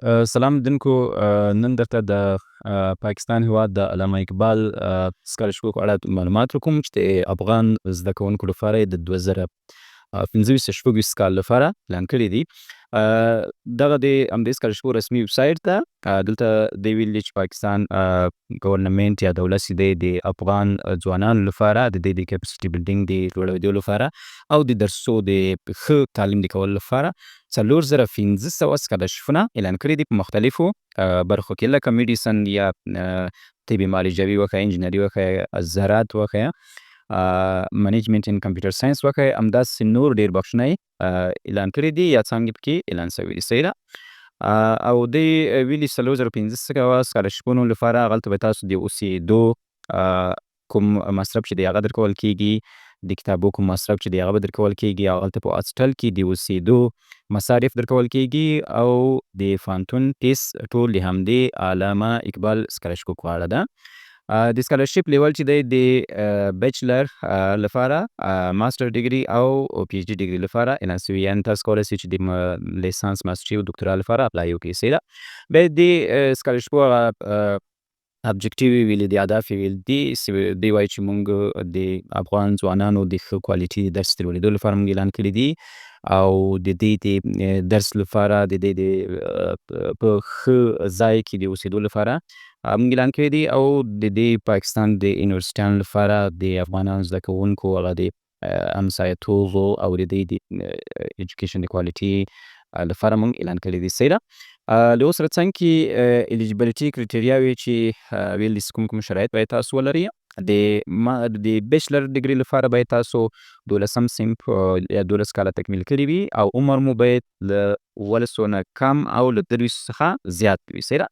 سلام لیدونکو. نن درته د پاکستان هېواد د علامه اقبال سکالرشیپو په اړه معلومات راکوم چې د افغان زده کوونکو لپاره یې د 2025 کال لپاره پلان کړي دي. دغه د همدې سکالرشیپو رسمي ویب سایټ ته دلته دی ویلي چې پاکستان ګورنمنټ یا دولت چې دی د افغان ځوانانو لپاره د دوی د کیپاسټي بلډینګ د لوړودو لپاره او د درسو د ښه تعلیم د کولو لپاره 4500 سکالرشیپونه اعلان کړي دي په مختلفو برخو کې، لکه میډیسن یا طب معالجوي وښیه، انجینري وښیه، زراعت وښیه، منیجمنت ان کمپیوټر ساینس وښیه، همداسې نور ډېر بخشونه یې اعلان کړي دي یا څانګې پکې اعلان شوي دي. صحیح ده. او دوی ویلي 4500 سکالرشیپونو لپاره هغلته به تاسو د اوسېدو کوم مصرف چې دی هغه درکول کېږي، د کتابو کوم مصرف چې دی هغه به درکول کېږي، هغلته په هاسټل کې د اوسېدو مصارف درکول کېږي او د پوهنتون فیس ټول د همدې علامه اقبال سکالرشیپ په اړه ده. د سکالرشیپ لیول چې دی د بیچلر لپاره، ماسټر ډیګري او پی ایچ ډي ډیګري لپاره اعلان سوي، یعنې تاسو کولی شئ چې د لیسانس، ماسټري او دکترا لپاره اپلای وکړئ. صحیح ده. بیا د سکالرشیپو هغه ابجکټیو یې ویلي دي، اهداف یې ویلي دي چې دوی وایي چې موږ د افغان ځوانانو د ښه کوالټي درس د لوړېدو لپاره موږ اعلان کړي دي او د دې د درس لپاره د دې د په ښه ځای کې د اوسېدو لپاره موږ اعلان کړی دی او د دې پاکستان د یونیورسټیانو لپاره د افغانانو زده کوونکو هغه د همسایه‌توب او د دې د ایجوکیشن د کوالټي لپاره موږ اعلان کړی دی. صحیح ده. له اوس سره څنګ کې الیجیبیلیټي کرایټیریاوې چې ویلي چې کوم شرایط باید تاسو ولرئ. د بیچلر ډیګري لپاره باید تاسو 12 صنف یا 12 کاله تکمیل کړي وي او عمر مو باید له 18 نه کم او له 23 څخه زیات وي. صحیح ده.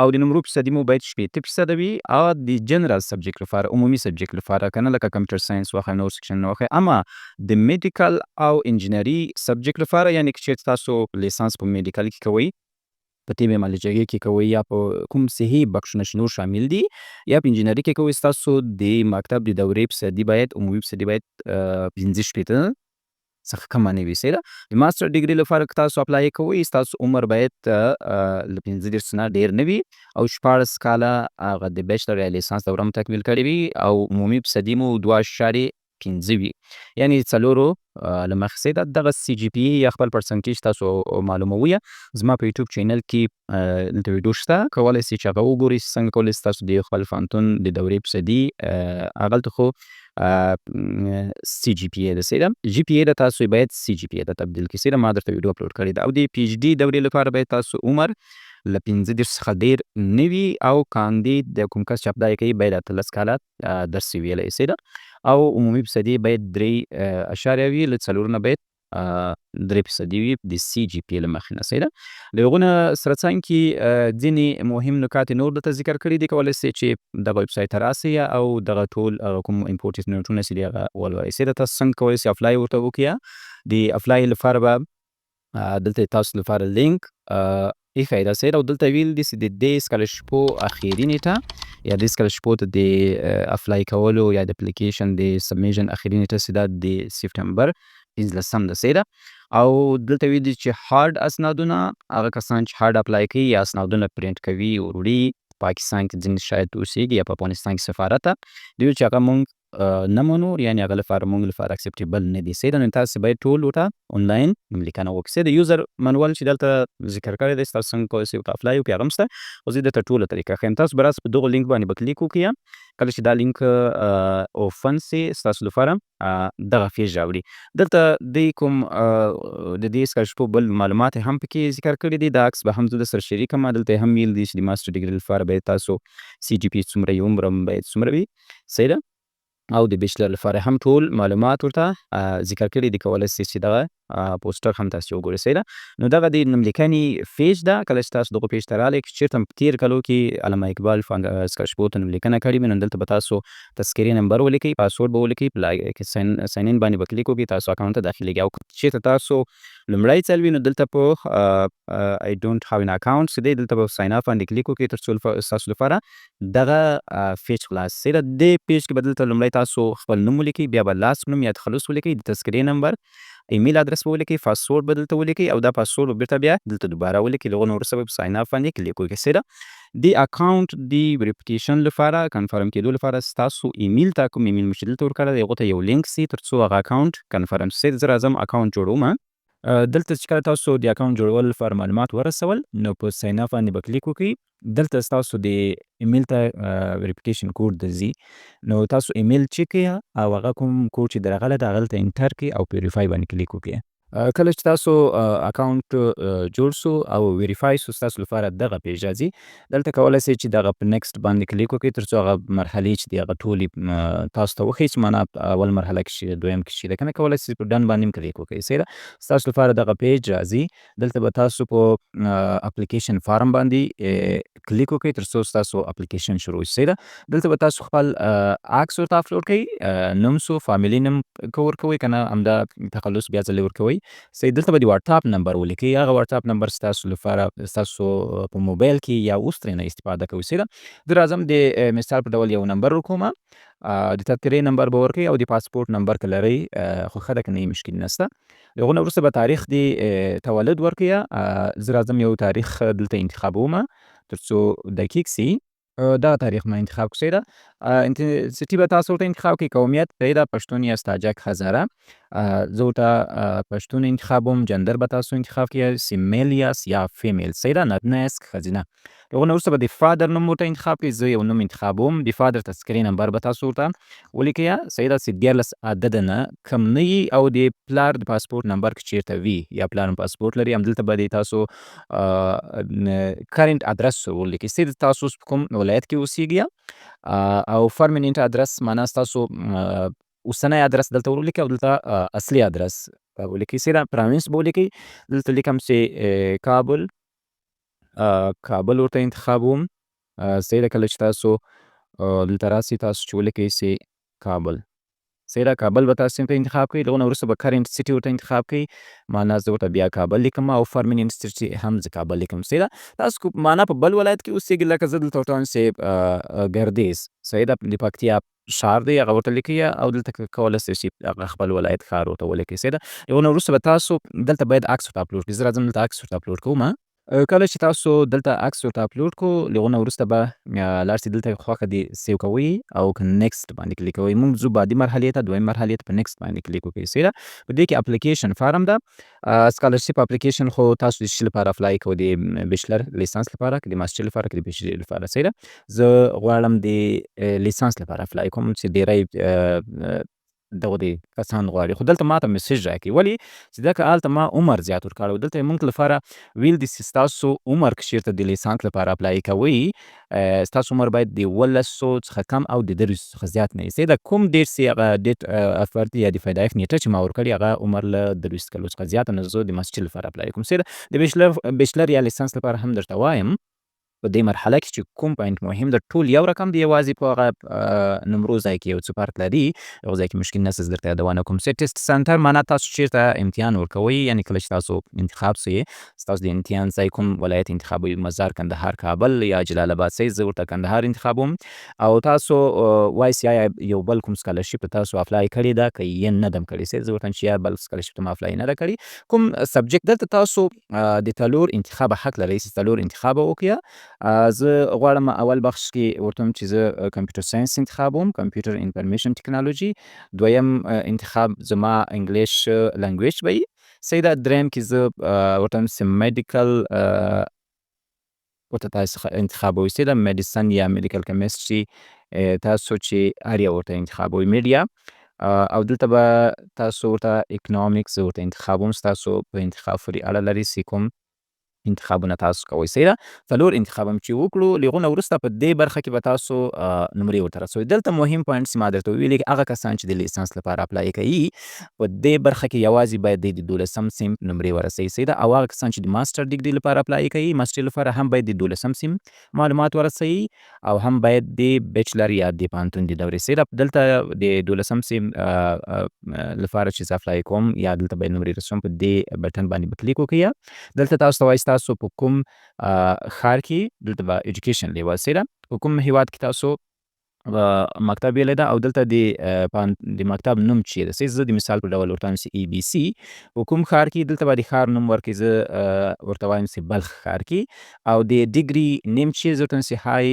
او د نمرو فیصدي مو باید 80% وي او د جنرال سبجیکټ لپاره، عمومي سبجیکټ لپاره کنه، لکه کمپیوټر ساینس وښیه، نور سیکشن وښیه. اما د میډیکل او انجینري سبجیکټ لپاره، یعنې که چېرته تاسو لیسانس په میډیکل کې کوئ، په طب معالجوي کې کوئ، یا په کوم صحي بخشونه چې نور شامل دي، یا په انجینري کې کوئ، ستاسو د مکتب د دورې فیصدي باید، عمومي فیصدي باید 65 څخه کمه نه وي. صحیح ده. د ماسټر ډیګري لپاره که تاسو اپلای کوئ، ستاسو عمر باید له 35 نه ډېر نه وي او 14 کاله هغه د بیچلر یا لیسانس دوره مو تکمیل کړې وي او عمومي فیصدي مو 2.5 وي، یعنې څلورو له مخې. صحیح ده. دغه سی جي پي یا خپل پرسنټیج تاسو معلوموئ. زما په یوټیوب چینل کې دلته ویډیو شته، کولی سئ چې هغه وګورئ چې څنګه کولی سئ تاسو د خپل پوهنتون د دورې فیصدي هغلته خو سی جي پي ده. صحیح ده. جي پي ده تاسو باید سی جي پي ته تبدیل کړئ. صحیح ده. ما درته ویډیو اپلوډ کړې ده. او د پی ایچ ډي دورې لپاره باید تاسو عمر له 15 څخه ډېر نه وي او کاندید د کوم کس چې اپلای کوي باید 18 کاله درس یې ویلی. صحیح ده. او عمومي فیصدي باید 3.0 وي، له 4 نه باید 3% وي د سی جي پي له مخې نه. صحیح ده. له هغو نه سره څنګ کې ځینې مهم نکات نور دلته ذکر کړي دي. کولی سئ چې دغه ویب سایټ ته راسئ او دغه ټول کوم امپورټنټ نوټونه چې دي هغه ولولئ. صحیح ده. تاسو څنګه کولی سئ اپلای ورته وکړئ. د اپلای لپاره به دلته تاسو لپاره لینک ایښی ده. صحیح ده. او دلته ویل دي چې د دې سکالرشیپو اخري نیټه یا د سکالرشیپو ته د اپلای کولو یا د اپلیکیشن د سبمیشن اخري نیټه چې ده د سپټمبر 15 ده. صحیح ده. او دلته ویل دي چې هارډ اسنادونه، هغه کسان چې هارډ اپلای کوي یا اسنادونه پرینټ کوي وروړي، پاکستان کې ځینې شاید اوسېږي یا په افغانستان کې سفارت ته، دوی ویل چې هغه موږ نه منو، یعنې هغه لپاره موږ لپاره اکسپټیبل نه دي. صحیح ده. نو تاسو باید ټول ورته انلاین لیکنه وکړئ. صحیح ده. یوزر منول چې دلته ذکر کړی دی، تاسو څنګه کولی سئ ورته اپلای وکړئ، هغه هم شته. خو زه درته ټوله طریقه ښیم. تاسو به راسئ په دغه لینک باندې به کلیک وکړئ. کله چې دا لینک اوپن سي ستاسو لپاره دغه پیج راوړي. دلته دوی کوم د دې سکالرشیپو بل معلومات هم پکې ذکر کړي دي. دا عکس به هم زه در سره شریکم. دلته هم ویل دي چې د ماسټر ډیګري لپاره باید تاسو سی جي پي څومره وي، عمر هم باید څومره وي. صحیح ده. او د بیچلر لپاره هم ټول معلومات ورته ذکر کړي دي. کولی سئ چې دغه پوسټر هم تاسو وګورئ. صحیح ده. نو دغه د نوملیکنې پیج ده. کله چې تاسو دغه پیج ته راغلئ، که چېرته په تېر کلو کې علامه اقبال سکالرشیپو ته نوملیکنه کړې وي، نو دلته به تاسو تذکرې نمبر ولیکئ، پاسورډ به ولیکئ، ساین ان باندې به کلیک وکړئ، تاسو اکاونټ ته داخلېږئ. او که چېرته تاسو لومړی ځل وي، نو دلته په I don't have an account چې دی، دلته به ساین اپ باندې کلیک وکړئ تر څو ستاسو لپاره دغه پیج خلاص. صحیح ده. دې پیج کې به دلته لومړی تاسو خپل نوم ولیکئ، بیا به لاست نوم یا تخلص ولیکئ، د تذکرې نمبر ایمیل ادرس به ولیکئ، پاسورډ به دلته ولیکئ او دا پاسورډ به بیرته بیا دلته دوباره ولیکئ. له هغه نه وروسته به په ساین اپ باندې کلیک وکړئ. سیده د اکاونټ د وریفیکیشن لپاره کنفرم کېدو لپاره ستاسو ایمیل ته کوم ایمیل مو چې دلته ورکړی دی هغو ته یو لینک سي تر څو هغه اکاونټ کنفرم سي. زه راځم اکاونټ جوړومه. دلته چې کله تاسو د اکاونټ جوړولو لپاره معلومات ورسول نو په ساین اپ باندې به کلیک وکړئ. دلته ستاسو د ایمیل ته وریفیکیشن کوډ درځي نو تاسو ایمیل چک کړئ او هغه کوم کوډ چې درغلی دی هغه دلته انټر کړئ او په وریفای باندې کلیک وکړئ. کله چې تاسو اکاونټ جوړ سو او ویریفای سو ستاسو لپاره دغه پیج راځي. دلته کولی سئ چې دغه په نیکسټ باندې کلیک وکړئ تر څو هغه مرحلې چې دي هغه ټولې تاسو ته وښیي چې معنا په اول مرحله کې شي دویم کې شي. کنه کولی سئ په ډن باندې هم کلیک وکړئ. سیده ستاسو لپاره دغه پیج راځي. دلته به تاسو په اپلیکیشن فارم باندې کلیک وکړئ تر څو ستاسو اپلیکیشن شروع شي. سیده دلته به تاسو خپل عکس ورته اپلوډ کړئ، نوم سو فامیلي نوم که ورکوئ کنه همدا تخلص بیا ځلې ورکوئ. دلته به د واتساپ نمبر ولیکئ. هغه واتساپ نمبر ستاسو لپاره ستاسو په موبایل کې یا اوس ترېنه استفاده کوئ. زه راځم د مثال په ډول یو نمبر ورکومه. د تذکرې نمبر به ورکئ او د پاسپورټ نمبر که لرئ خو ښه ده که نه یې مشکل نشته. د هغو نه وروسته به تاریخ د تولد ورکئ. زه راځم یو تاریخ دلته انتخابومه تر څو دقیق سي. دغه تاریخ ما انتخاب کړو. سیده انټنسټي به تاسو ورته انتخاب کړئ. قومیت سیده پښتون یاست، تاجک، هزاره. زه ورته پښتون انتخابوم. جندر به تاسو انتخاب کړئ، سیمیل یاست یا فیمیل. سیده نارینه یاست که ښځینه. د هغو نه وروسته به د فادر نوم ورته انتخاب کړئ. زه یو نوم انتخابوم. د فادر تذکرې نمبر به تاسو ورته ولیکئ. سیده چې 14 عدده نه کم نه وي او د پلار د پاسپورټ نمبر که چیرته وي یا پلار هم پاسپورټ لري همدلته به د تاسو کرنټ ادرس ولیکئ. سیده تاسو اوس په کوم ولایت کې اوسیږئ او پرمننټ ادرس معنا ستاسو اوسنی ادرس دلته ولیکئ او دلته اصلي ادرس ولیکئ. سیده پرانس به ولیکئ. دلته لیکم چې کابل ورته انتخابوم. سیده کله چې تاسو دلته راسئ تاسو چې ولیکئ چې کابل. سیده کابل به تاسو انتخاب کړئ. د هغو نه وروسته به کرنټ سیټي ورته انتخاب کړئ. معنا زه ورته بیا کابل لیکم او پرمننټ سیټي هم زه کابل لیکم. سیده تاسو معنا په بل ولایت کې اوسیږئ لکه زه دلته ورته وایم چې ګردیز. سیده د پکتیا ښار دی هغه ورته لیکئ او دلته کولی سئ چې هغه خپل ولایت ښار ورته ولیکئ. سیده د هغو نه وروسته به تاسو دلته باید عکس ورته اپلوډ کړئ. زه راځم دلته عکس ورته اپلوډ کومه. کله چې تاسو دلته عکس ورته اپلوډ کړو له هغو نه وروسته به لاړ سئ دلته خوښه دې سیو کوئ او که نیکسټ باندې کلیک کوئ. موږ ځو بعدي مرحلې ته، دویم مرحلې ته په نیکسټ باندې کلیک وکړئ. سیده په دې کې اپلیکیشن فارم ده. سکالرشیپ اپلیکیشن خو تاسو د څه لپاره اپلای کوئ؟ د بیچلر لیسانس لپاره که د ماسټر لپاره که د پی ایچ ډي لپاره. سیده زه غواړم د لیسانس لپاره اپلای کوم چې ډیری دغه دی کسان غواړي خو دلته ماته میسج راکړي ولې چې ځکه هلته ما عمر زیات ورکړی و. دلته یې موږ لپاره ویل دي چې ستاسو عمر که چېرته د لیسانس لپاره اپلای کوئ ستاسو عمر باید د 1800 څخه کم او د 30 څخه زیات نه وي. سیده کوم ډیټ سي هغه ډیټ اف برت یا د پیدایښت نیټه چې ما ورکړې هغه عمر له 30 کلو څخه زیاته نه. زه د ماسټر لپاره اپلای کوم. سیده د بیچلر یا لیسانس لپاره هم درته وایم په دې مرحله کې چې کوم پوینټ مهم ده ټول یو رقم دی، یوازې په هغه نمرو ځای کې یو څه فرق لري. هغه ځای کې مشکل نشته، زه درته یادونه کوم. ټیسټ سنټر معنا تاسو چېرته امتحان ورکوئ، یعنې کله چې تاسو انتخاب سئ ستاسو د امتحان ځای کوم ولایت انتخابوئ، مزار، کندهار، کابل یا جلال آباد سئ. زه ورته کندهار انتخابوم او تاسو وایئ چې آیا یو بل کوم سکالرشیپ تاسو اپلای کړې ده که یې نه دم کړې. زه ورته وایم چې یا بل سکالرشیپ ته ما اپلای نه ده کړې. کوم سبجیکټ دلته تاسو د څلور انتخابه حق لرئ چې څلور انتخابه وکړئ. زه غواړم اول بخش کې ورته وایم چې زه کمپیوټر ساینس انتخابوم، کمپیوټر انفرمیشن ټکنالوژي. دویم انتخاب زما انګلیش لنګویج به وي. سیده دریم کې زه ورته وایم چې میډیکل ورته تاسو انتخابوئ. سیده میډیسن یا میډیکل کیمستري تاسو چې هر یو ورته انتخابوئ. میډیا او دلته به تاسو ورته اکنامکس ورته انتخابوم. ستاسو په انتخاب پورې اړه لري چې کوم انتخابونه تاسو کوئ. سیده څلور انتخاب هم چې وکړو له هغو نه وروسته په دې برخه کې به تاسو نمرې ورته رسوئ. دلته مهم پوینټ چې ما درته ویلي هغه کسان چې د لیسانس لپاره اپلای کوي په دې برخه کې یوازې باید د 12 سیم نمرې ورسوي. سیده او هغه کسان چې د ماسټر ډیګري لپاره اپلای کوي ماسټر لپاره هم باید د 12 سیم معلومات ورسوي او هم باید د بیچلر یا د پوهنتون د دورې. سیده دلته د 12 سیم لپاره چې زه اپلای کوم یا دلته باید نمرې رسوم په دې بټن باندې به کلیک وکړئ. دلته تاسو ته وایي تاسو په کوم ښار کې دلته به ایجوکیشن لیول. سیده په کوم هیواد کې تاسو مکتب ویلی ده او دلته د مکتب نوم چې ده زه د مثال په ډول ورته وایم چې ABC په کوم ښار کې دلته به د ښار نوم ورکړئ زه ورته وایم چې بلخ ښار کې او د ډیګري نیم چې زه ورته وایم چې های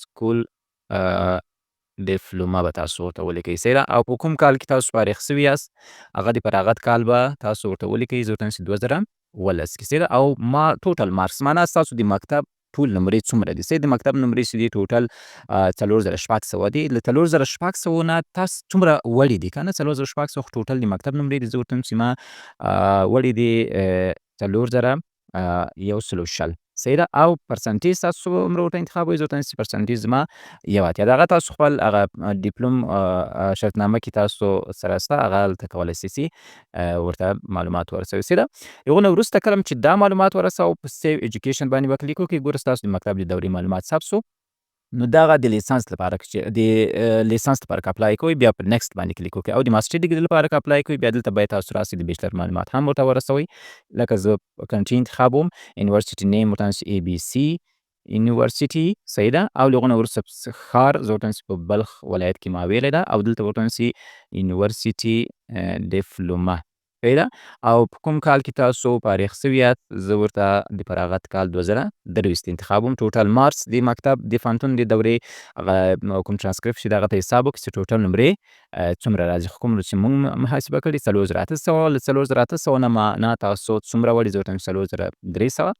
سکول ډیپلوما به تاسو ورته ولیکئ سیده او په کوم کال کې تاسو فارغ سوي یاست هغه د فراغت کال به تاسو ورته ولیکئ زه ورته وایم چې 2019 کې سیده او ما ټوټل مارکس معنا ستاسو د مکتب ټول نمرې څومره دي د مکتب نمرې چې دي ټوټل 4600 دي له 4600 نه تاسو څومره وړي دي که نه 4600 خو ټوټل د مکتب نمرې دي زه ورته وایم چې ما وړي دي 4100 سیده او پرسنټیج تاسو څومره ورته انتخابوئ زه ورته وایم چې پرسنټیج زما 1 دغه تاسو خپل هغه ډیپلوم شرطنامه کې تاسو سره شته هغه هلته کولی سئ چې ورته معلومات ورسوئ سیده د هغه نه وروسته کله چې دا معلومات ورسوو په سیو ایجوکیشن باندې به کلیک وکړئ ګوره ستاسو د مکتب د دورې معلومات ثبت سو نو دغه د لیسانس لپاره چې د لیسانس لپاره که اپلای کوئ بیا په نیکسټ باندې کلیک وکړئ او د ماسټر ډیګري لپاره که اپلای کوئ بیا دلته باید تاسو راسئ د بیچلر معلومات هم ورته ورسوئ لکه زه کنټري انتخابوم یونیورسټي نیم ورته وایم چې ABC یونیورسټي صحیح ده او له هغه نه وروسته ښار زه ورته وایم چې په بلخ ولایت کې ما ویلی ده او دلته ورته وایم چې یونیورسټي ډیپلوما صحیح ده او په کوم کال کې تاسو فارغ سوي یاست زه ورته د فراغت کال 2023 انتخابوم ټوټل مارکس د مکتب د پوهنتون د دورې هغه کوم ترانسکریپټ چې د هغه ته حساب وکړو چې ټوټل نمرې څومره راځي خو کوم چې موږ محاسبه کړې 4800 له 4800 نه معنا تاسو څومره وړي زه ورته وایم 4300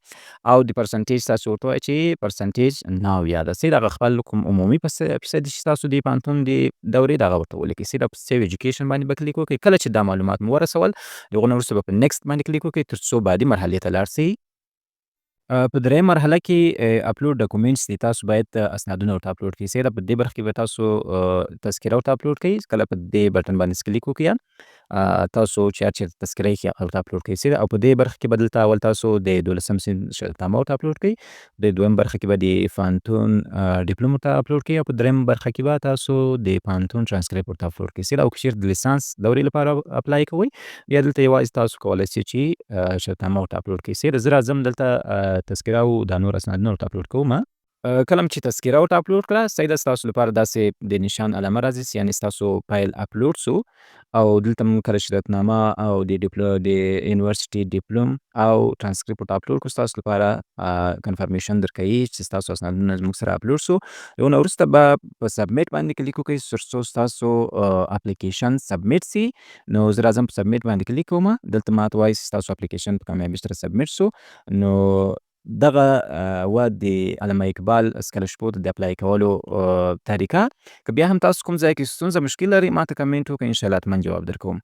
او د پرسنټیج تاسو ورته وایئ چې پرسنټیج 90 ده صحیح دغه خپل کوم عمومي فیصدي چې تاسو د پوهنتون د دورې دغه ورته ولیکئ صحیح په سیو ایجوکیشن باندې به کلیک وکړئ کله چې دا معلومات مو ورسول د هغه نه وروسته به په نیکسټ باندې کلیک وکړئ تر څو بعدي مرحلې ته لاړ سئ په درېیم مرحله کې اپلوډ ډاکومنټس دي تاسو باید اسنادونه ورته اپلوډ کړئ سیده په دې برخه کې به تاسو تذکره ورته اپلوډ کړئ کله په دې بټن باندې کلیک وکړئ تاسو چې هر چېرته تذکره ایښې ورته اپلوډ کړئ سیده او په دې برخه کې به دلته اول تاسو د 12 صنف شرطنامه ورته اپلوډ کړئ د دویم برخه کې به د پوهنتون ډیپلوم ورته اپلوډ کړئ او په درېیم برخه کې به تاسو د پوهنتون ترانسکریپټ ورته اپلوډ کړئ سیده او که چېرته د لیسانس دورې لپاره اپلای کوئ بیا دلته یوازې تاسو کولی سئ چې شرطنامه ورته اپلوډ کړئ سیده زه راځم دلته تذکره او دا نور اسنادونه ورته اپلوډ کوم کله چې تذکره ورته اپلوډ کړه صحیح ده ستاسو لپاره داسې د نشان علامه راځي یعنې ستاسو فایل اپلوډ سو او دلته موږ کله شرطنامه او د یونیورسټي ډیپلوم او ترانسکریپټ ورته اپلوډ کړو ستاسو لپاره کنفرمیشن درکوي چې ستاسو اسنادونه زموږ سره اپلوډ سو د هغه نه وروسته به په سبمیټ باندې کلیک وکړئ تر څو ستاسو اپلیکیشن سبمیټ سي نو زه راځم په سبمیټ باندې کلیک کوم دلته ماته وایي چې ستاسو اپلیکیشن په کامیابۍ سره سبمیټ سو نو دغه د علامه اقبال سکالرشیپو د اپلای کولو طریقه که بیا هم تاسو کوم ځای کې ستونزه مشکل لرئ ماته کمنټ وکړئ انشاءالله حتما جواب درکوم